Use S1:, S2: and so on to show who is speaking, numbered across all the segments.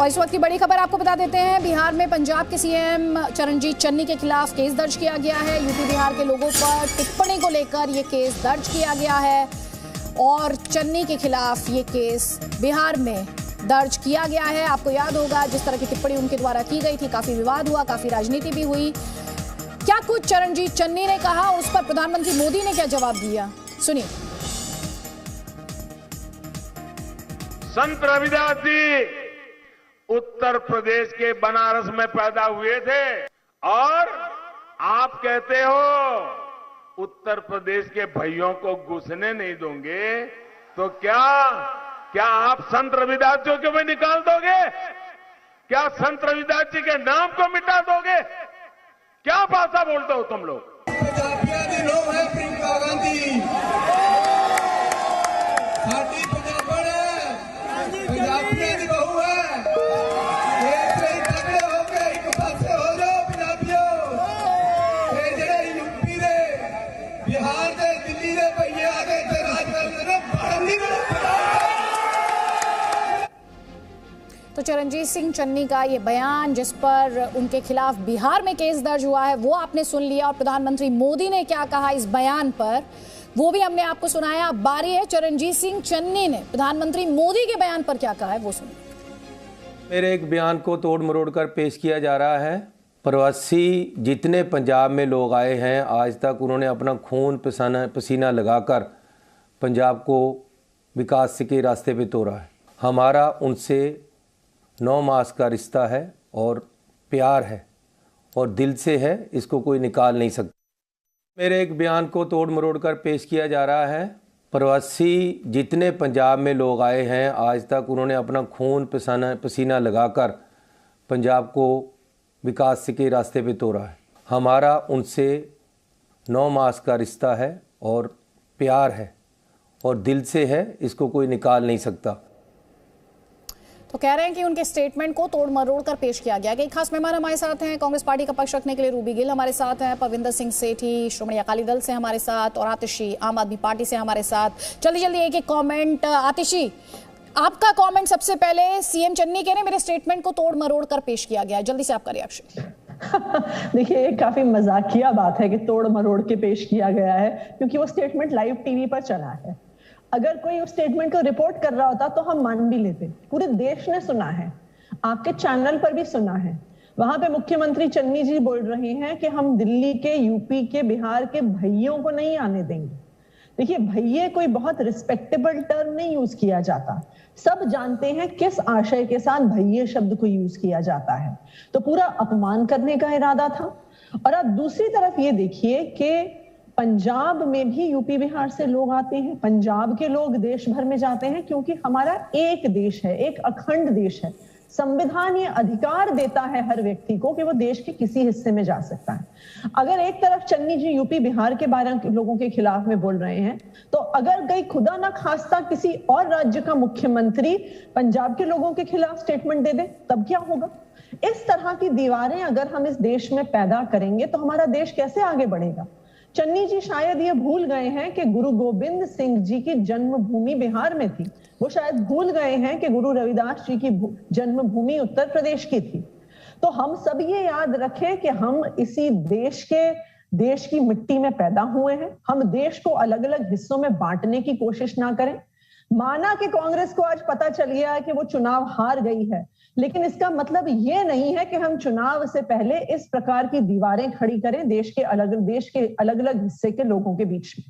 S1: और इस वक्त की बड़ी खबर आपको बता देते हैं, बिहार में पंजाब के सीएम चरणजीत चन्नी के खिलाफ केस दर्ज किया गया है। यूपी बिहार के लोगों पर टिप्पणी को लेकर ये केस दर्ज किया गया है और चन्नी के खिलाफ ये केस बिहार में दर्ज किया गया है। आपको याद होगा जिस तरह की टिप्पणी उनके द्वारा की गई थी, काफी विवाद हुआ, काफी राजनीति भी हुई। क्या कुछ चरणजीत चन्नी ने कहा, उस पर प्रधानमंत्री मोदी ने क्या जवाब दिया, सुनिए।
S2: संत रविदास जी उत्तर प्रदेश के बनारस में पैदा हुए थे और आप कहते हो उत्तर प्रदेश के भाइयों को घुसने नहीं दोगे, तो क्या आप संत रविदास जी को भी निकाल दोगे? क्या संत रविदास जी के नाम को मिटा दोगे? क्या भाषा बोलते हो तुम लोग?
S1: तो चरणजीत सिंह चन्नी का ये बयान, जिस पर उनके खिलाफ बिहार में केस दर्ज हुआ है, वो आपने सुन लिया। और प्रधानमंत्री मोदी ने क्या कहा इस बयान पर, वो भी हमने आपको सुनाया। बारी है चरणजीत सिंह चन्नी ने प्रधानमंत्री मोदी के बयान पर क्या कहा है, वो सुनिए।
S3: मेरे एक बयान को तोड़ मरोड़ कर पेश किया जा रहा है। प्रवासी जितने पंजाब में लोग आए हैं, आज तक उन्होंने अपना खून पसीना लगाकर पंजाब को विकास के रास्ते पे तोड़ा है। हमारा उनसे 9 मास का रिश्ता है और प्यार है और दिल से है, इसको कोई निकाल नहीं सकता। मेरे एक बयान को तोड़ मरोड़ कर पेश किया जा रहा है। प्रवासी जितने पंजाब में लोग आए हैं, आज तक उन्होंने अपना खून पसीना लगाकर पंजाब को विकास के रास्ते पे तोड़ा है। हमारा उनसे 9 मास का रिश्ता है और प्यार है और दिल से है, इसको कोई निकाल नहीं सकता।
S1: तो कह रहे हैं कि उनके स्टेटमेंट को तोड़ मरोड़ कर पेश किया गया। एक खास मेहमान हमारे साथ हैं, कांग्रेस पार्टी का पक्ष रखने के लिए रूबी गिल हमारे साथ हैं, परविंदर सिंह सेठी श्रोमणी अकाली दल से हमारे साथ और आतिशी आम आदमी पार्टी से हमारे साथ। जल्दी जल्दी एक कमेंट। आतिशी, आपका कमेंट सबसे पहले। सीएम चन्नी कह रहे हैं मेरे स्टेटमेंट को तोड़ मरोड़ कर पेश किया गया, जल्दी से आपका रिएक्शन।
S4: देखिए, ये काफी मजाकिया बात है कि तोड़ मरोड़ के पेश किया गया है, क्योंकि वो स्टेटमेंट लाइव टीवी पर चला है। अगर कोई उस स्टेटमेंट को रिपोर्ट कर रहा होता तो हम मान भी लेते। पूरे देश ने सुना है, आपके चैनल पर भी सुना है। वहां पे मुख्यमंत्री चन्नी जी बोल रहे हैं कि हम दिल्ली के, यूपी के, बिहार के भैयों को नहीं आने देंगे। देखिए, भैये कोई बहुत रिस्पेक्टेबल टर्म नहीं यूज किया जाता। सब जानते हैं किस आशय के साथ भैये शब्द को यूज किया जाता है। तो पूरा अपमान करने का इरादा था। और अब दूसरी तरफ ये देखिए कि पंजाब में भी यूपी बिहार से लोग आते हैं। पंजाब के लोग देश भर में जाते हैं, क्योंकि हमारा एक देश है, एक अखंड देश है। संविधान ये अधिकार देता है हर व्यक्ति को कि वो देश के किसी हिस्से में जा सकता है। अगर एक तरफ चन्नी जी यूपी बिहार के 12 लोगों के खिलाफ में बोल रहे हैं, तो अगर कहीं खुदा ना खास्ता किसी और राज्य का मुख्यमंत्री पंजाब के लोगों के खिलाफ स्टेटमेंट दे दे, तब क्या होगा? इस तरह की दीवारें अगर हम इस देश में पैदा करेंगे तो हमारा देश कैसे आगे बढ़ेगा? चन्नी जी शायद ये भूल गए हैं कि गुरु गोविंद सिंह जी की जन्मभूमि बिहार में थी। वो शायद भूल गए हैं कि गुरु रविदास जी की जन्मभूमि उत्तर प्रदेश की थी। तो हम सब ये याद रखें कि हम इसी देश की मिट्टी में पैदा हुए हैं। हम देश को अलग अलग हिस्सों में बांटने की कोशिश ना करें। माना कि कांग्रेस को आज पता चल गया है कि वो चुनाव हार गई है, लेकिन इसका मतलब ये नहीं है कि हम चुनाव से पहले इस प्रकार की दीवारें खड़ी करें देश के अलग अलग हिस्से के लोगों के बीच में।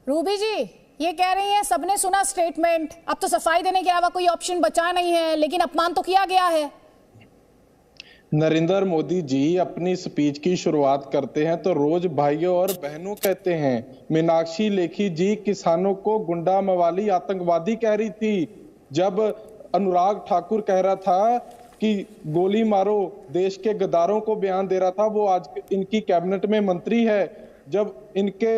S1: रूबी जी ये कह रही हैं सबने सुना स्टेटमेंट, अब तो सफाई देने के अलावा कोई ऑप्शन बचा नहीं है, लेकिन अपमान तो किया गया है।
S5: नरेंद्र मोदी जी अपनी स्पीच की शुरुआत करते हैं तो रोज भाइयों और बहनों कहते हैं। मीनाक्षी लेखी जी किसानों को गुंडा मवाली आतंकवादी कह रही थी। जब अनुराग ठाकुर कह रहा था कि गोली मारो देश के गद्दारों को बयान दे रहा था, वो आज इनकी कैबिनेट में मंत्री है। जब इनके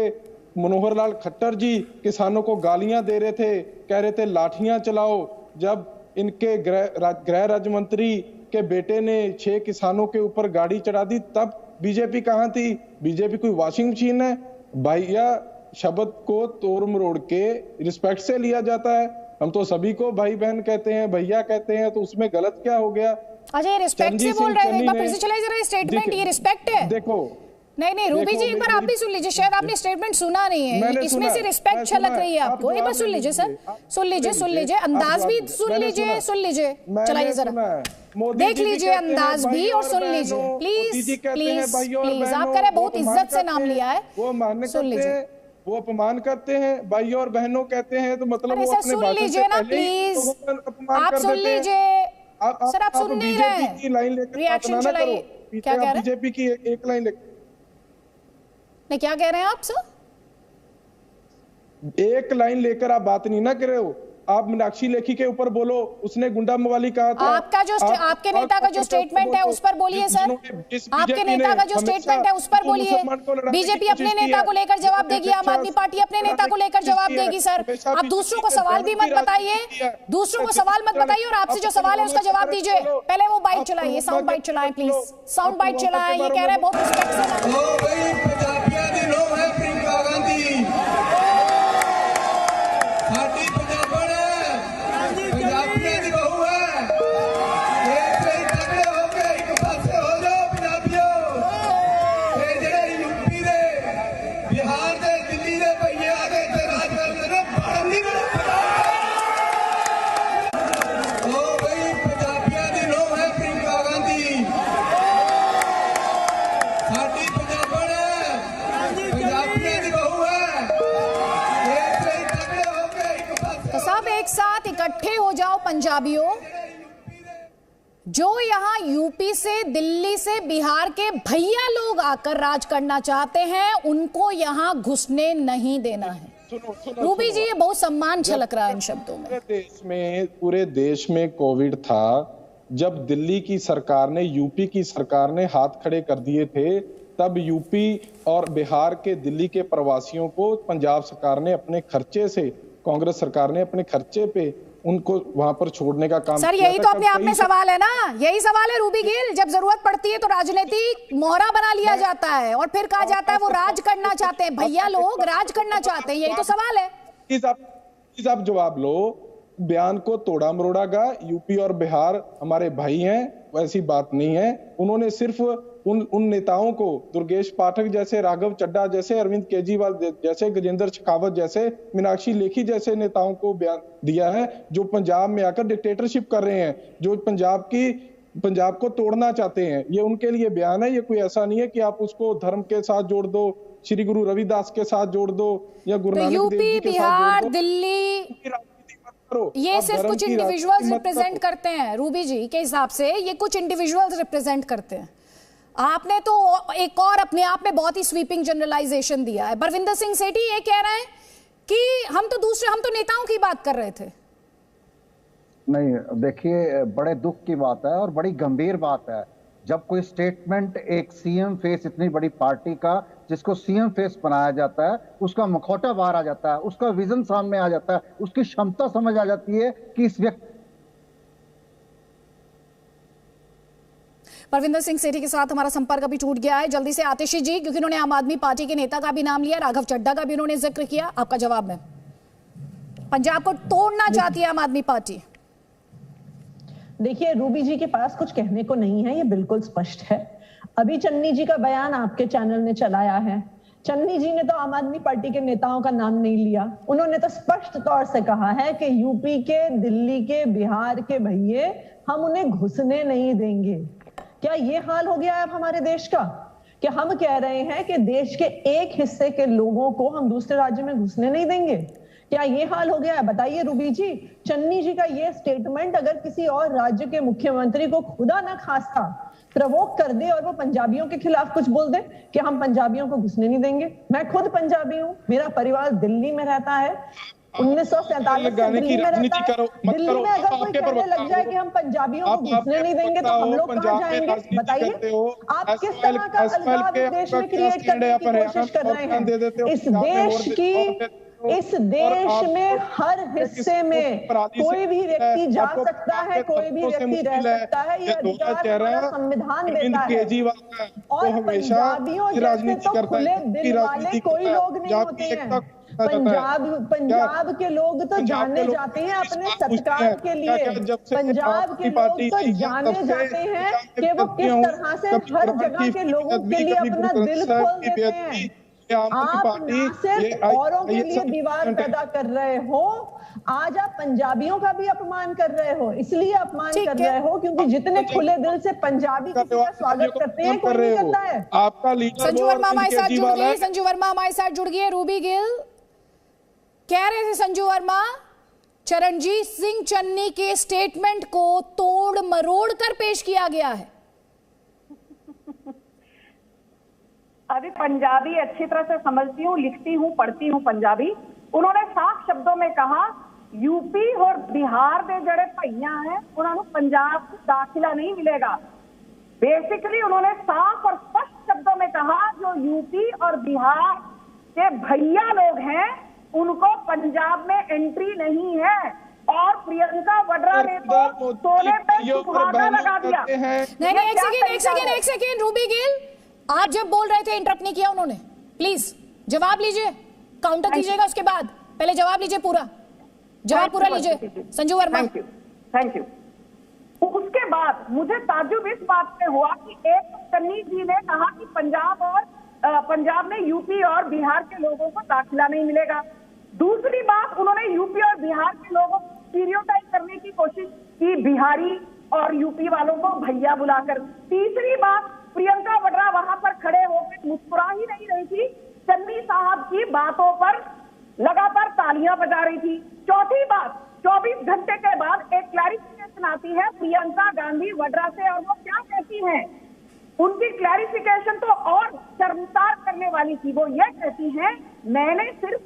S5: मनोहर लाल खट्टर जी किसानों को गालियां दे रहे थे, कह रहे थे लाठियां चलाओ। जब इनके गृह राज्य मंत्री के बेटे ने 6 किसानों के ऊपर गाड़ी चढ़ा दी, तब बीजेपी कहां थी? बीजेपी कोई वॉशिंग मशीन है? भैया शब्द को तोड़ मरोड़ के रिस्पेक्ट से लिया जाता है। हम तो सभी को भाई बहन कहते हैं, भैया कहते हैं, तो उसमें गलत क्या हो गया?
S1: अच्छा, ये रिस्पेक्ट से बोल रहे थे, एक बार फिर से चलाइए जरा स्टेटमेंट, ये रिस्पेक्ट है?
S5: देखो
S1: नहीं रूबी जी, एक बार आप भी सुन लीजिए, शायद आपने स्टेटमेंट सुना नहीं है, इसमें से रिस्पेक्ट झलक रही है आपको। एक बार सुन लीजिए सर, सुन लीजिए, अंदाज भी सुन लीजिए, चलाइए जरा, देख लीजिए अंदाज भी और सुन लीजिए, प्लीज प्लीज प्लीज। आप कह रहे हैं बहुत इज्जत से नाम लिया है,
S5: वो मान्य करते हैं, वो अपमान करते हैं, भाई और बहनों कहते हैं, तो मतलब वो अपने
S1: सुन लीजिए ना प्लीज, आप सुन लीजिए सर, आप सुन नहीं रहे हैं,
S5: लाइन लेकर
S1: रिएक्शन चलाइए। क्या कह रहे हैं?
S5: बीजेपी की एक लाइन लेकर,
S1: नहीं क्या कह रहे हैं आप सर?
S5: एक लाइन लेकर आप बात नहीं ना कर रहे हो। आप मीनाक्षी लेखी के ऊपर बोलो, उसने गुंडा मवाली कहा था।
S1: आपका जो आपके नेता का जो स्टेटमेंट है उस पर बोलिए सर, आपके नेता का जो स्टेटमेंट है उस पर बोलिए। बीजेपी अपने नेता को लेकर जवाब देगी, आम आदमी पार्टी अपने नेता को लेकर जवाब देगी। सर आप दूसरों को सवाल भी मत बताइए, दूसरों को सवाल मत बताइए, और आपसे जो सवाल है उसका जवाब दीजिए। पहले वो बाइट चलाइए, साउंड बाइट चलाएं प्लीज, साउंड बाइट चलाएं। ये कह रहे हैं बहुत रिस्पेक्ट से इकट्ठे हो जाओ पंजाबियों, जो यहाँ यूपी से, दिल्ली से, बिहार के भैया लोग आकर राज करना चाहते हैं, उनको यहाँ घुसने नहीं देना है। रूबी जी, ये बहुत सम्मान झलक रहा है इन शब्दों में।
S5: पूरे देश में कोविड था, जब दिल्ली की सरकार ने, यूपी की सरकार ने हाथ खड़े कर दिए थे, तब यूपी और बिहार के, दिल्ली के प्रवासियों को पंजाब सरकार ने अपने खर्चे से, कांग्रेस सरकार ने अपने खर्चे पे उनको वहां पर छोड़ने का काम
S1: सर, यही तो अपने आप में सवाल है ना, यही सवाल है रूबी गिल। जब जरूरत पड़ती है तो राजनीति मोहरा बना लिया जाता है और फिर कहा जाता है वो राज करना चाहते हैं, भैया लोग राज करना चाहते हैं, यही तो सवाल है।
S5: प्लीज आप जवाब लो। बयान को तोड़ा मरोड़ा गा, यूपी और बिहार हमारे भाई हैं, वैसी बात नहीं है। उन्होंने सिर्फ उन नेताओं को, दुर्गेश पाठक जैसे, राघव चड्ढा जैसे, अरविंद केजरीवाल जैसे, गजेंद्र शेखावत जैसे, मीनाक्षी लेखी जैसे नेताओं को बयान दिया है, जो पंजाब में आकर डिक्टेटरशिप कर रहे हैं, जो पंजाब को तोड़ना चाहते हैं। ये उनके लिए बयान है, ये कोई ऐसा नहीं है कि आप उसको धर्म के साथ जोड़ दो, श्री गुरु रविदास के साथ जोड़ दो, या गुरु नानक देव जी के साथ जोड़ दो।
S1: दिल्ली, ये सिर्फ कुछ इंडिविजुअल्स रिप्रेजेंट करते हैं। रूबी जी के हिसाब से ये कुछ इंडिविजुअल्स रिप्रेजेंट करते हैं। आपने तो एक और अपने आप में बहुत ही स्वीपिंग जनरलाइजेशन दिया है। बरविंदर सिंह सेठी ये कह रहे हैं कि हम तो नेताओं की बात कर रहे थे।
S6: नहीं, देखिए, बड़े दुख की बात है और बड़ी गंभीर बात है जब कोई स्टेटमेंट एक सीएम फेस, इतनी बड़ी पार्टी का जिसको सीएम फेस बनाया जाता है, उसका मुखौटा बाहर आ जाता है, उसका विजन सामने आ जाता है, उसकी क्षमता समझ आ जाती है कि इस व्यक्ति।
S1: परविंदर सिंह सेठी के साथ हमारा संपर्क अभी टूट गया है। जल्दी से आतिशी जी, क्योंकि उन्होंने आम आदमी पार्टी के नेता का भी नाम लिया, राघव चड्ढा का भी उन्होंने जिक्र किया, आपका जवाब है। पंजाब को तोड़ना चाहती है आम आदमी पार्टी।
S4: देखिए, रूबी जी के पास कुछ कहने को नहीं है, ये बिल्कुल स्पष्ट है। अभी चन्नी जी का बयान आपके चैनल ने चलाया है। चन्नी जी ने तो आम आदमी पार्टी के नेताओं का नाम नहीं लिया, उन्होंने तो स्पष्ट तौर से कहा है कि यूपी के, दिल्ली के, बिहार के भैये हम उन्हें घुसने नहीं देंगे। क्या ये हाल हो गया है अब हमारे देश का? क्या हम कह रहे हैं कि देश के एक हिस्से के लोगों को हम दूसरे राज्य में घुसने नहीं देंगे? क्या ये हाल हो गया है? बताइए रूबी जी, चन्नी जी का ये स्टेटमेंट अगर किसी और राज्य के मुख्यमंत्री को खुदा ना खास्ता प्रवोक कर दे और वो पंजाबियों के खिलाफ कुछ बोल दे कि हम पंजाबियों को घुसने नहीं देंगे। मैं खुद पंजाबी हूँ, मेरा परिवार दिल्ली में रहता है, 1947 से दिल्ली में रहता है। दिल्ली में अगर कोई कहने लग जाए कि हम पंजाबियों को घुसने नहीं देंगे तो हम लोग कहाँ जाएंगे? बताइए, आप किस तरह का अलगाव देश में क्रिएट करने की कोशिश कर रहे हैं? इस देश में हर हिस्से में कोई भी व्यक्ति जा सकता है, कोई भी व्यक्ति रह सकता है, ये अधिकार हमारा संविधान देता है। और पंजाबियों जैसे तो खुले दिल वाले कोई लोग नहीं होते हैं।
S5: पूछना चाहता है?
S4: पंजाब के लोग तो जाने जाते हैं अपने सत्कार के लिए। पंजाब के लोग तो जाने जाते हैं कि वो किस तरह से हर जगह के लोगों के लिए अपना दिल खोल देते हैं। आप ना सिर्फ औरों के लिए दीवार पैदा कर रहे हो, आज आप पंजाबियों का भी अपमान कर रहे हो। इसलिए अपमान कर रहे हो क्योंकि जितने खुले दिल से पंजाबी किसी का स्वागत करते हैं, कोई नहीं करता है।
S5: आपका लीडर
S1: संजू वर्मा हमारे साथ जुड़ गए, संजू वर्मा हमारे साथ जुड़ गए। रूबी गिल कह रहे थे, संजू वर्मा, चरणजीत सिंह चन्नी के स्टेटमेंट को तोड़ मरोड़ कर पेश किया गया है।
S7: अभी पंजाबी अच्छी तरह से समझती हूँ, लिखती हूँ, पढ़ती हूँ पंजाबी। उन्होंने साफ शब्दों में कहा यूपी और बिहार के जड़े भैया हैं उन्होंने पंजाब को दाखिला नहीं मिलेगा। बेसिकली उन्होंने साफ और स्पष्ट शब्दों में कहा जो यूपी और बिहार के भैया लोग हैं उनको पंजाब में एंट्री नहीं है। और प्रियंका वड्रा ने तो सोने पे सुहागा लगा दिया।
S1: नहीं, एक सेकेंड रूबी गिल, आप जब बोल रहे थे इंटरप्ट नहीं किया उन्होंने। प्लीज जवाब लीजिए, काउंटर कीजिएगा उसके बाद, पहले जवाब लीजिए, पूरा जवाब पूरा लीजिए संजू वर्मा।
S7: Thank you. उसके बाद मुझे ताज्जुब इस बात पे हुआ कि एक चन्नी जी ने कहा कि पंजाब में यूपी और बिहार के लोगों को दाखिला नहीं मिलेगा। दूसरी बात, उन्होंने यूपी और बिहार के लोगों को स्टीरियोटाइप करने की कोशिश की, बिहारी और यूपी वालों को भैया बुलाकर। तीसरी बात, प्रियंका वड्रा वहां पर खड़े होकर मुस्कुरा ही नहीं रही थी, चन्नी साहब की बातों पर लगातार तालियां बजा रही थी। चौथी बात, 24 घंटे के बाद एक क्लैरिफिकेशन आती है प्रियंका गांधी वड्रा से, और वो क्या कहती हैं, उनकी क्लैरिफिकेशन तो और शर्मसार करने वाली थी। वो ये कहती हैं, मैंने सिर्फ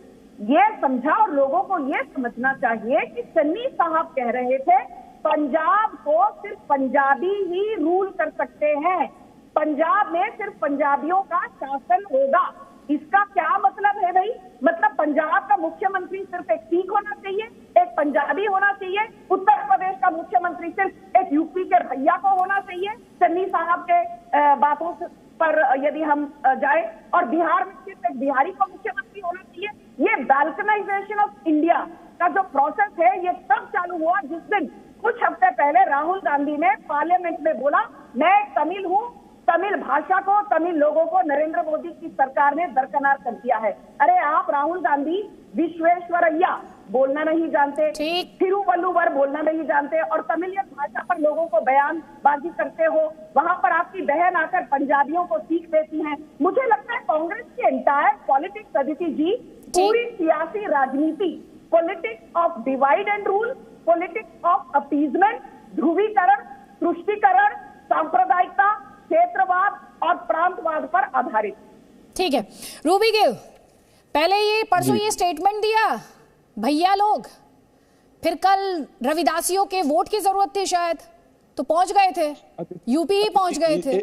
S7: ये समझा और लोगों को ये समझना चाहिए कि चन्नी साहब कह रहे थे पंजाब को सिर्फ पंजाबी ही रूल कर सकते हैं, पंजाब में सिर्फ पंजाबियों का शासन होगा। इसका क्या मतलब है भाई? मतलब पंजाब का मुख्यमंत्री सिर्फ एक सिख होना चाहिए, एक पंजाबी होना चाहिए, उत्तर प्रदेश का मुख्यमंत्री सिर्फ एक यूपी के भैया को होना चाहिए, चन्नी साहब के बातों पर यदि हम जाए, और बिहार में सिर्फ एक बिहारी को मुख्यमंत्री होना चाहिए। ये बाल्कनाइजेशन ऑफ इंडिया का जो प्रोसेस है ये तब चालू हुआ जिस दिन कुछ हफ्ते पहले राहुल गांधी ने पार्लियामेंट में बोला, मैं तमिल हूँ, तमिल भाषा को, तमिल लोगों को नरेंद्र मोदी की सरकार ने दरकिनार कर दिया है। अरे आप राहुल गांधी विश्वेश्वरैया बोलना नहीं जानते, थिरुवल्लुवर बोलना नहीं जानते, और तमिलियन भाषा पर लोगों को बयानबाजी करते हो। वहां पर आपकी बहन आकर पंजाबियों को सीख देती हैं। मुझे लगता है कांग्रेस की एंटायर पॉलिटिक्स, अदिति जी, पूरी सियासी राजनीति, politics of divide and rule, politics of appeasement, ध्रुवीकरण, तुष्टीकरण, सांप्रदायिकता, क्षेत्रवाद और प्रांतवाद पर आधारित।
S1: ठीक है रूबी गिल, पहले ये परसों ये स्टेटमेंट दिया भैया लोग, फिर कल रविदासियों के वोट की जरूरत थी शायद, तो पहुंच गए थे, यूपी ही पहुंच गए थे।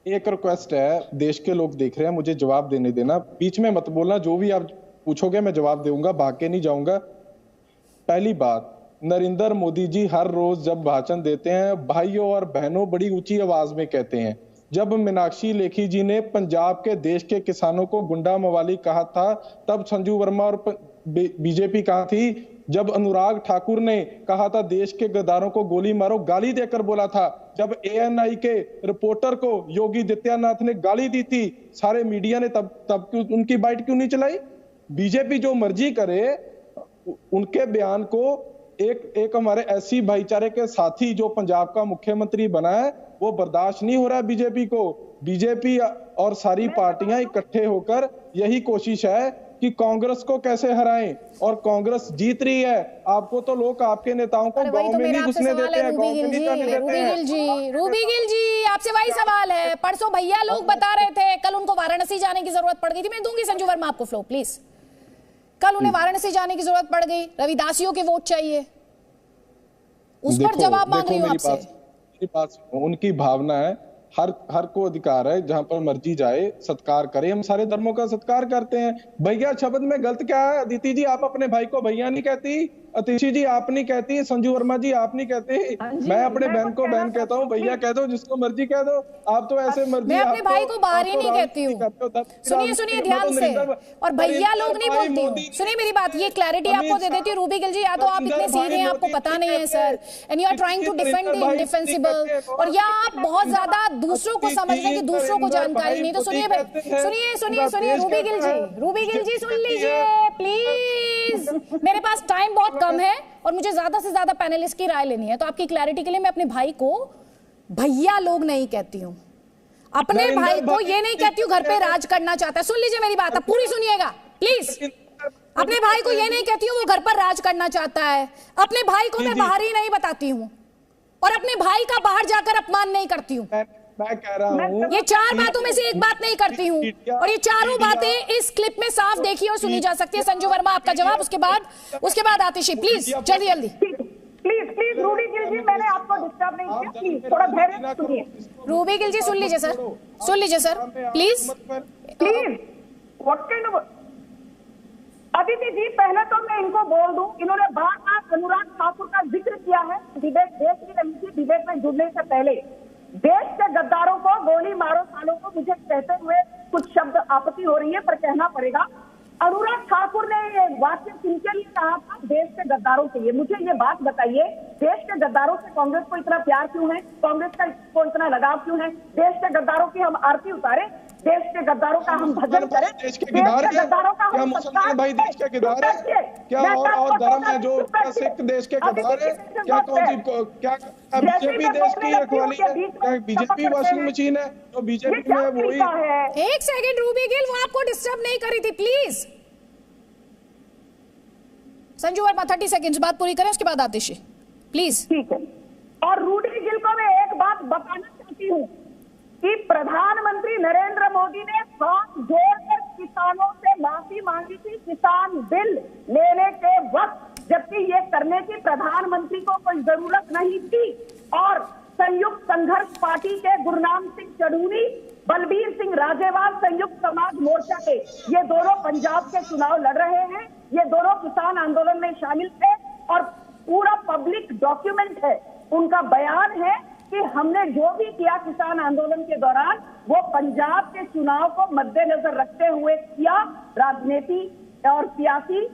S5: एक रिक्वेस्ट है, देश के लोग देख रहे हैं, मुझे जवाब देने देना, बीच में मत बोलना, जो भी आप पूछोगे मैं जवाब दूंगा, भाग के नहीं जाऊंगा। पहली बात, नरेंद्र मोदी जी हर रोज जब भाषण देते हैं भाइयों और बहनों बड़ी ऊंची आवाज में कहते हैं। जब मीनाक्षी लेखी जी ने पंजाब के देश के किसानों को गुंडा मवाली कहा था, तब संजू वर्मा और बीजेपी कहां थी? जब अनुराग ठाकुर ने कहा था देश के गद्दारों को गोली मारो, गाली देकर बोला था। जब एएनआई के रिपोर्टर को योगी आदित्यनाथ ने गाली दी थी, सारे मीडिया ने तब उनकी बाइट क्यों नहीं चलाई? बीजेपी जो मर्जी करे, उनके बयान को एक हमारे एससी भाईचारे के साथी जो पंजाब का मुख्यमंत्री बना है, वो बर्दाश्त नहीं हो रहा है बीजेपी को। बीजेपी और सारी पार्टियां इकट्ठे होकर यही कोशिश है कि कांग्रेस को कैसे हराएं, और कांग्रेस जीत रही है। आपको तो लोग आपके नेताओं को गांव में नहीं घुसने देते हैं, गांव में नहीं जाने देते हैं।
S1: रूबी गिल जी, आपसे वही सवाल है, परसों भैया लोग बता रहे थे कल उनको वाराणसी जाने की जरूरत पड़ गई थी। मैं दूंगी संजू वर्मा आपको फ्लो प्लीज। कल उन्हें वाराणसी जाने की जरूरत पड़ गई, रविदासियों के वोट चाहिए, उस पर जवाब मांग रही हूं आपसे।
S5: उनकी भावना है, हर को अधिकार है जहां पर मर्जी जाए, सत्कार करे, हम सारे धर्मों का सत्कार करते हैं। भैया शब्द में गलत क्या है? अदिति जी, आप अपने भाई को भैया नहीं कहती, अतिशी जी आप नहीं कहती, संजू वर्मा जी आप नहीं कहते, मैं अपने बहन को बहन कहता हूँ, भैया कह दो, जिसको मर्जी कह दो, आप तो ऐसे मर्जी।
S1: मैं अपने भाई को बाहर ही नहीं कहती हूँ। सुनिए सुनिए ध्यान से, और भैया लोग नहीं बोलती हूँ। सुनिए मेरी बात, ये क्लैरिटी आपको दे देती हूँ रूबी गिल जी, या तो आप इतने सीधे हैं आपको पता नहीं है sir, and you are trying to defend the indefensible, और या आप बहुत ज्यादा दूसरों को समझ रहे कि दूसरों को जानकारी नहीं। तो सुनिए सुनिए सुनिए सुनिए रूबी गिल जी सुन लीजिए प्लीज, मेरे पास टाइम बहुत कम है और मुझे ज्यादा से ज्यादा पैनलिस्ट की राय लेनी है। तो आपकी क्लैरिटी के लिए मैं अपने भाई को भैया लोग नहीं कहती हूँ, अपने भाई को ये नहीं कहती हूँ घर पे राज करना चाहता है। सुन लीजिए मेरी बात, आप पूरी सुनिएगा प्लीज। अपने भाई को ये नहीं कहती हूँ वो घर पर राज करना चाहता है, अपने भाई को मैं बाहर ही नहीं बताती हूँ, और अपने भाई का बाहर जाकर अपमान नहीं करती हूँ।
S5: मैं कह रहा हूँ
S1: ये चार बातों में से एक बात नहीं करती हूँ, और ये चारों बातें इस क्लिप में साफ देखी और सुनी जा सकती है। संजू वर्मा आपका जवाब, उसके बाद आतिशी प्लीज जल्दी जल्दी।
S7: प्लीज रूबी गिल जी, मैंने आपको डिस्टर्ब नहीं किया, प्लीज थोड़ा धैर्य सुनिए।
S1: रूबी गिल जी सुन लीजिए sir please
S7: what kind of. Aditi ji पहले तो मैं इनको बोल दूं, इन्होंने बार बार अनुराग ठाकुर का जिक्र किया है डिबेट, देश की रही डिबेट में जुड़ने से पहले। देश के गद्दारों को गोली मारो सालों को, मुझे कहते हुए कुछ शब्द आपत्ति हो रही है पर कहना पड़ेगा। अनुराग ठाकुर ने ये वाक्य किनके लिए कहा था? देश के गद्दारों के लिए। मुझे ये बात बताइए, देश के गद्दारों से कांग्रेस को इतना प्यार क्यों है, कांग्रेस को इतना लगाव क्यों है? देश के गद्दारों की हम आरती उतारे, देश के गद्दारों का हम भजन करें,
S5: देश के गद्दारों का हम मुसलमान भाई देश के गद्दार है क्या? और धर्म है जो सिख देश के गद्दार है क्या? कौन सी क्या बीजेपी देश की रखवाली है क्या? बीजेपी वॉशिंग मशीन है जो बीजेपी में वही।
S1: एक सेकंड रूबी गिल, वो आपको डिस्टर्ब नहीं करी थी प्लीज। संजू वर्मा 30 सेकंड्स बात पूरी करें, उसके बाद आतिशी प्लीज।
S7: ठीक है, और रूबी गिल को मैं एक बात बताना चाहती हूँ कि प्रधानमंत्री नरेंद्र मोदी ने हाथ जोड़कर किसानों से माफी मांगी थी किसान बिल लेने के वक्त, जबकि ये करने की प्रधानमंत्री को कोई जरूरत नहीं थी। और संयुक्त संघर्ष पार्टी के गुरनाम सिंह चढ़ूनी, बलबीर सिंह राजेवाल संयुक्त समाज मोर्चा के, ये दोनों पंजाब के चुनाव लड़ रहे हैं, ये दोनों किसान आंदोलन में शामिल थे, और पूरा पब्लिक डॉक्यूमेंट है, उनका बयान है कि हमने जो भी किया किसान आंदोलन के दौरान वो पंजाब के चुनाव को मद्देनजर रखते हुए किया, राजनीति और सियासी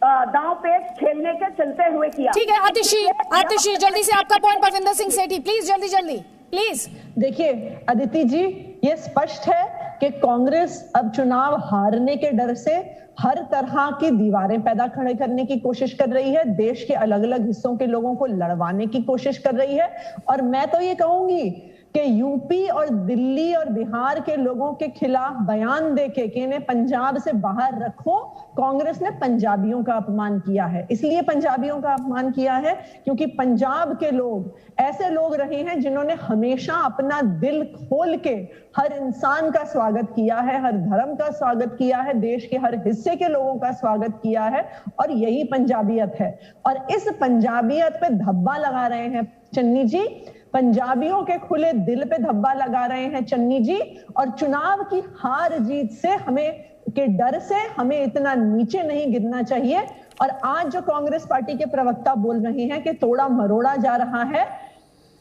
S7: दांव पेच खेलने के चलते हुए किया।
S1: ठीक है आतिशी जल्दी से आपका point. Parvinder Singh Sethi please जल्दी प्लीज।
S4: देखिए अदिति जी, ये स्पष्ट है कि कांग्रेस अब चुनाव हारने के डर से हर तरह की दीवारें पैदा खड़े करने की कोशिश कर रही है, देश के अलग अलग हिस्सों के लोगों को लड़वाने की कोशिश कर रही है। और मैं तो ये कहूंगी कि यूपी और दिल्ली और बिहार के लोगों के खिलाफ बयान देके कि इन्हें पंजाब से बाहर रखो, कांग्रेस ने पंजाबियों का अपमान किया है। इसलिए पंजाबियों का अपमान किया है क्योंकि पंजाब के लोग ऐसे लोग रहे हैं जिन्होंने हमेशा अपना दिल खोल के हर इंसान का स्वागत किया है, हर धर्म का स्वागत किया है, देश के हर हिस्से के लोगों का स्वागत किया है, और यही पंजाबियत है। और इस पंजाबियत पे धब्बा लगा रहे हैं चन्नी जी, पंजाबियों के खुले दिल पे धब्बा लगा रहे हैं चन्नी जी, और चुनाव की हार जीत से हमें के डर से हमें इतना नीचे नहीं गिरना चाहिए। और आज जो कांग्रेस पार्टी के प्रवक्ता बोल रहे हैं कि तोड़ा मरोड़ा जा रहा है,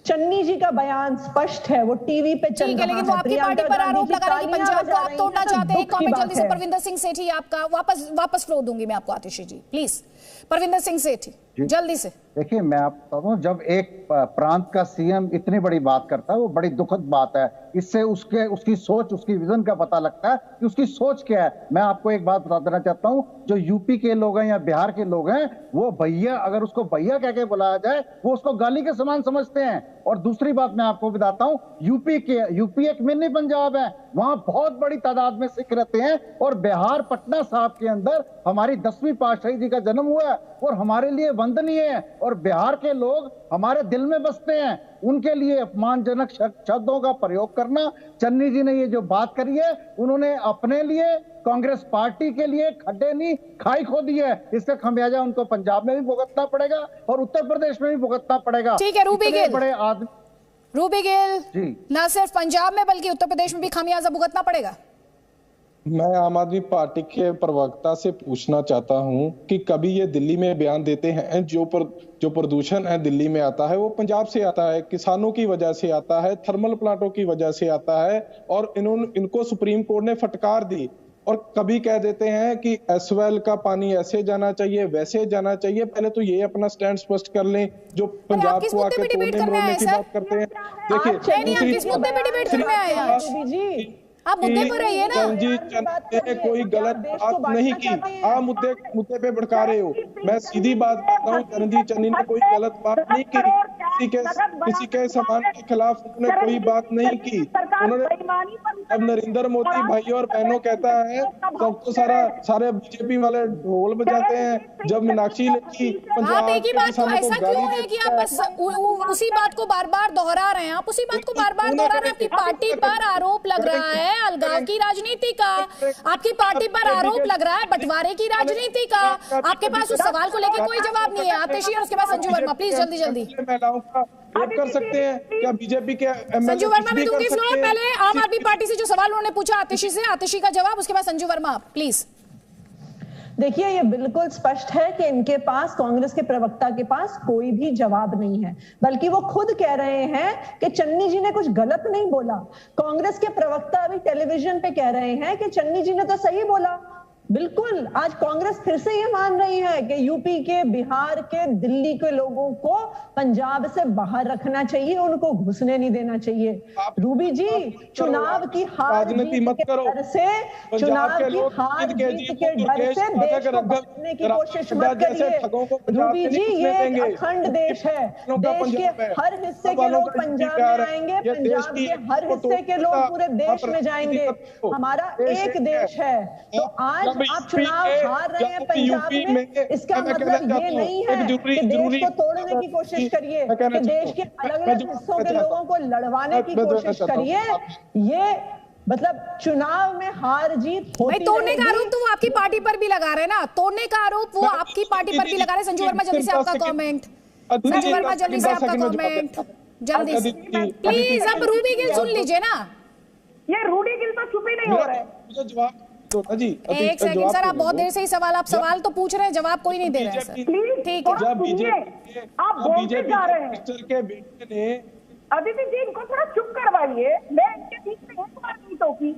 S4: चन्नी जी का बयान स्पष्ट है, वो टीवी पे चल रहा है।
S1: लेकिन वो आपकी पार्टी पर आरोप लगा रहे हैं कि पंजाब को आप तोड़ना चाहते हैं। कमेंट जल्दी से परविंदर सिंह सेठी, आपका वापस फ्लो दूंगी मैं आपको आतिशी जी प्लीज। परविंदर सिंह सेठी जल्दी से।
S6: देखिए मैं आपको बताऊं, जब एक प्रांत का सीएम इतनी बड़ी बात करता है वो बड़ी दुखद बात है। इससे उसकी सोच, उसकी विजन का पता लगता है कि उसकी सोच क्या है। मैं आपको एक बात बता देना चाहता हूं, जो यूपी के लोग हैं या बिहार के लोग हैं, वो भैया, अगर उसको भैया कह के बुलाया जाए वो उसको गाली के समान समझते हैं। और दूसरी बात मैं आपको बताता हूं, यूपी एक मिनी पंजाब है, वहां बहुत बड़ी तादाद में सिख रहते हैं। और बिहार पटना साहब के अंदर हमारी 10वीं पातशाही जी का जन्म हुआ है और हमारे लिए वंदनीय है, और बिहार के लोग हमारे दिल में बसते हैं। उनके लिए अपमानजनक शब्दों का प्रयोग करना, चन्नी जी ने ये जो बात करी है, उन्होंने अपने लिए, कांग्रेस पार्टी के लिए खड्डे नहीं खाई खोदी है। इसका खमियाजा उनको पंजाब में भी भुगतना पड़ेगा और उत्तर प्रदेश में भी भुगतना पड़ेगा।
S1: ठीक है रूबी गिल,
S6: बड़े आदमी
S1: रूबी गिल, ना सिर्फ पंजाब में बल्कि उत्तर प्रदेश में भी खमियाजा भुगतना पड़ेगा।
S5: मैं आम आदमी पार्टी के प्रवक्ता से पूछना चाहता हूं कि कभी ये दिल्ली में बयान देते हैं जो प्रदूषण है दिल्ली में आता है वो पंजाब से आता है, किसानों की वजह से आता है, थर्मल प्लांटों की वजह से आता है, और इनको सुप्रीम कोर्ट ने फटकार दी। और कभी कह देते हैं कि एसवेल का पानी ऐसे जाना चाहिए, वैसे जाना चाहिए। पहले तो ये अपना स्टैंड स्पष्ट कर लें। जो पंजाब को आके तोड़ने मरोड़ने की बात करते हैं, देखिए
S1: आप मुद्दे पर रहिए ना।
S5: कोई गलत बात नहीं की, आप मुद्दे पे भड़का रहे हो। मैं सीधी बात करता हूँ, चरणजीत चन्नी ने कोई गलत बात नहीं की, किसी के सामान के खिलाफ उन्होंने कोई बात नहीं की। उन्होंने अब नरेंद्र मोदी भाई और बहनों कहता है सबको सारे बीजेपी वाले ढोल बजाते हैं, जब मीनाक्षी लेखी
S1: आप एक ही बात को ऐसा क्यों है कि आप बस उसी बात को बार बार दोहरा रहे हैं? आप उसी बात को बार बार दोहरा रहे हैं। आपकी पार्टी पर आरोप लग रहा है अलगाव की राजनीति का, आपकी पार्टी पर आरोप लग रहा है बंटवारे की राजनीति का। आपके पास उस सवाल को लेकर कोई जवाब नहीं है। आतिशी और उसके बाद संजू वर्मा, प्लीज जल्दी जल्दी।
S5: कर सकते हैं क्या बीजेपी के
S1: संजू वर्मा में दूंगी फ्लोर। पहले आम आदमी पार्टी से जो सवाल उन्होंने पूछा आतिशी से, आतिशी का जवाब, उसके बाद संजू वर्मा प्लीज।
S4: देखिए, ये बिल्कुल स्पष्ट है कि इनके पास, कांग्रेस के प्रवक्ता के पास कोई भी जवाब नहीं है, बल्कि वो खुद कह रहे हैं कि चन्नी जी ने कुछ गलत नहीं बोला। कांग्रेस के प्रवक्ता अभी टेलीविजन पे कह रहे हैं कि चन्नी जी ने तो सही बोला। बिल्कुल, आज कांग्रेस फिर से ये मान रही है कि यूपी के, बिहार के, दिल्ली के लोगों को पंजाब से बाहर रखना चाहिए, उनको घुसने नहीं देना चाहिए। रूबी जी, चुनाव की हार जीत के डर से, चुनाव की हार जीत के डर से देश को बचाने की कोशिश मत करिए। रूबी जी, ये अखंड देश है, देश के हर हिस्से के लोग पंजाब में आएंगे, पंजाब के हर हिस्से के लोग पूरे देश में जाएंगे। हमारा एक देश है। तो आज आप चुनाव हार रहे हैं पंजाब में, इसका मतलब ये नहीं है कि देश को तोड़ने की कोशिश करिए, कि देश के अलग अलग हिस्सों के लोगों को लड़वाने की कोशिश करिए। ये मतलब चुनाव में हार जीत होती है।
S1: तोड़ने का आरोप तो वो आपकी पार्टी पर भी लगा रहे हैं ना, तोड़ने का आरोप वो आपकी पार्टी पर भी लगा रहे हैं। संजू वर्मा, जल्दी से आपका कमेंट। संजू वर्मा, जल्दी से आपका कमेंट, जल्दी से प्लीज। अब रूबी गिल सुन लीजिए ना।
S7: ये रूडी गिल तो चुप ही नहीं हो रहे।
S1: एक सेकंड सर, आप बहुत देर से ही सवाल तो पूछ रहे हैं, जवाब कोई नहीं दे रहे हैं सर। ठीक है,
S7: आप बोलते जा रहे हैं। अदिति जी, इनको थोड़ा चुप करवाइए। मैं इनके बीच में एक बार नहीं टोकी।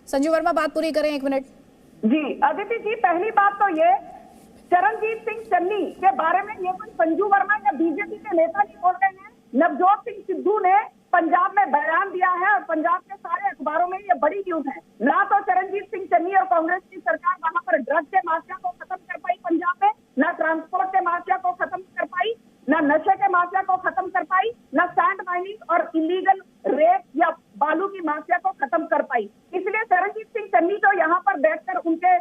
S1: संजू वर्मा, बात पूरी करें, 1 मिनट।
S7: जी अदिति जी, पहली बात तो ये, चरणजीत सिंह चन्नी के बारे में ये कोई संजू वर्मा या बीजेपी के नेता नहीं बोल रहे हैं। नवजोत सिंह सिद्धू ने पंजाब में बयान दिया है और पंजाब के सारे अखबारों में ये बड़ी न्यूज है। ना तो चरणजीत सिंह चन्नी और कांग्रेस की सरकार वहां पर ड्रग के माफिया को खत्म कर पाई पंजाब में, ना ट्रांसपोर्ट के माफिया को खत्म कर पाई, ना नशे के माफिया को खत्म कर पाई, ना सैंड माइनिंग और इलीगल रेप या बालू की माफिया को खत्म कर पाई। इसलिए चरणजीत सिंह चन्नी तो यहाँ पर बैठकर उनके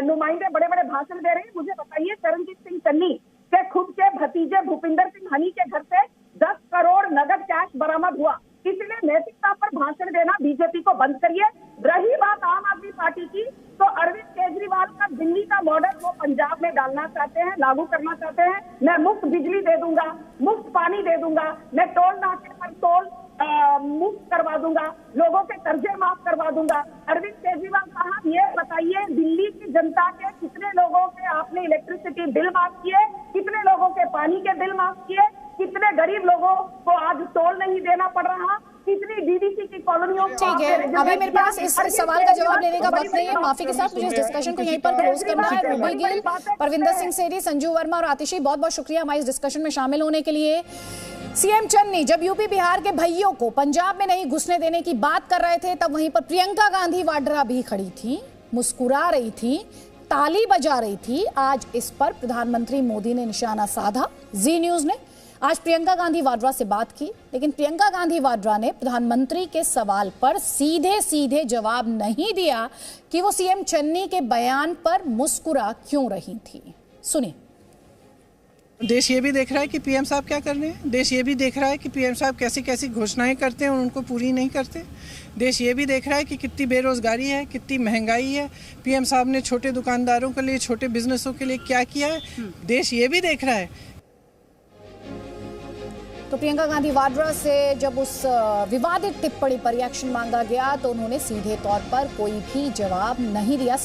S7: नुमाइंदे बड़े बड़े भाषण दे रहे हैं। मुझे बताइए, चरणजीत सिंह चन्नी के खुद के भतीजे भूपिंदर सिंह हनी के घर से 10 करोड़ नगद कैश बरामद हुआ। इसलिए नैतिकता पर भाषण देना बीजेपी को बंद करिए। रही बात आम आदमी पार्टी की, तो अरविंद केजरीवाल का दिल्ली का मॉडल वो पंजाब में डालना चाहते हैं, लागू करना चाहते हैं। मैं मुफ्त बिजली दे दूंगा, मुफ्त पानी दे दूंगा, मैं टोल नाके पर टोल मुफ्त करवा दूंगा, लोगों के कर्जे माफ करवा दूंगा। अरविंद केजरीवाल साहब, ये बताइए, दिल्ली की जनता के कितने लोगों के आपने इलेक्ट्रिसिटी बिल माफ किए, कितने लोगों के पानी के बिल माफ किए, कितने गरीब लोगों को आज टोल नहीं देना पड़ रहा, कितनी डीडीसी की कॉलोनियों को।
S1: ठीक है, अभी मेरे पास इस सवाल का जवाब लेने का वक्त नहीं है। माफी के साथ मुझे इस डिस्कशन को यहीं पर क्लोज करना है। रूबी गिल, परविंदर सिंह सेठी, संजू वर्मा और आतिशी, बहुत बहुत शुक्रिया हमारे इस डिस्कशन में शामिल होने के लिए। सीएम चन्नी जब यूपी बिहार के भइयों को पंजाब में नहीं घुसने देने की बात कर रहे थे, तब वहीं पर प्रियंका गांधी वाड्रा भी खड़ी थी, मुस्कुरा रही थी, ताली बजा रही थी। आज इस पर प्रधानमंत्री मोदी ने निशाना साधा। जी न्यूज ने आज प्रियंका गांधी वाड्रा से बात की, लेकिन प्रियंका गांधी वाड्रा ने प्रधानमंत्री के सवाल पर सीधे सीधे जवाब नहीं दिया कि वो सीएम चन्नी के बयान पर मुस्कुरा क्यों रही थी। सुनिए।
S8: देश ये भी देख रहा है कि पीएम साहब क्या कर रहे हैं। देश ये भी देख रहा है कि पीएम साहब कैसी कैसी घोषणाएं करते हैं और उनको पूरी नहीं करते। देश ये भी देख रहा है कि कितनी बेरोजगारी है, कितनी महंगाई है। पीएम साहब ने छोटे दुकानदारों के लिए, छोटे बिजनेसों के लिए क्या किया है, देश ये भी देख रहा है।
S1: तो प्रियंका गांधी वाड्रा से जब उस विवादित टिप्पणी पर रिएक्शन मांगा गया तो उन्होंने सीधे तौर पर कोई भी जवाब नहीं दिया,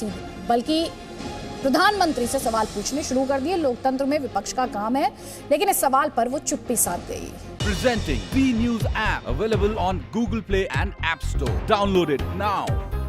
S1: बल्कि प्रधानमंत्री से सवाल पूछने शुरू कर दिए। लोकतंत्र में विपक्ष का काम है, लेकिन इस सवाल पर वो चुप्पी साध गई।
S9: Presenting B News app available on Google Play and App Store. Download it now.